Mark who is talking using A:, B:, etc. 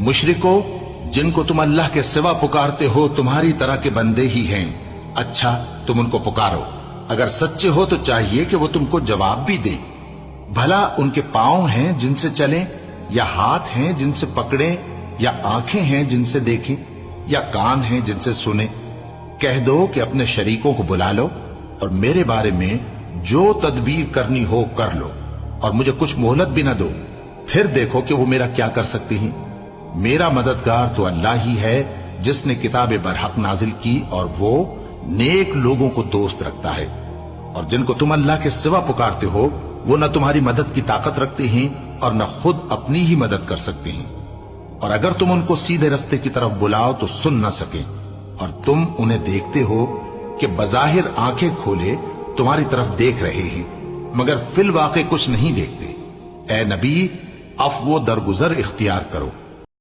A: मुशरिको, जिनको तुम अल्लाह के सिवा पुकारते हो तुम्हारी तरह के बंदे ही हैं। अच्छा, तुम उनको पुकारो। अगर सच्चे हो तो चाहिए कि वो तुमको जवाब भी दे। भला उनके पांव हैं जिनसे चलें, या हाथ हैं जिनसे पकड़ें, या आंखें हैं जिनसे देखें, या कान हैं जिनसे सुने? कह दो कि अपने शरीकों को बुला लो और मेरे बारे में जो तदबीर करनी हो कर लो, और मुझे कुछ मोहलत भी ना दो। फिर देखो कि वो मेरा क्या कर सकती हैं। मेरा मददगार तो अल्लाह ही है जिसने किताब बरहक नाजिल की, और वो नेक लोगों को दोस्त रखता है। और जिनको तुम अल्लाह के सिवा पुकारते हो वो न तुम्हारी मदद की ताकत रखते हैं और न खुद अपनी ही मदद कर सकते हैं। और अगर तुम उनको सीधे रास्ते की तरफ बुलाओ तो सुन न सके, और तुम उन्हें देखते हो कि बज़ाहिर आंखें खोले तुम्हारी तरफ देख रहे हैं, मगर फिल वाक़े कुछ नहीं देखते। ए नबी, अफ़्व व दरगुजर इख्तियार करो।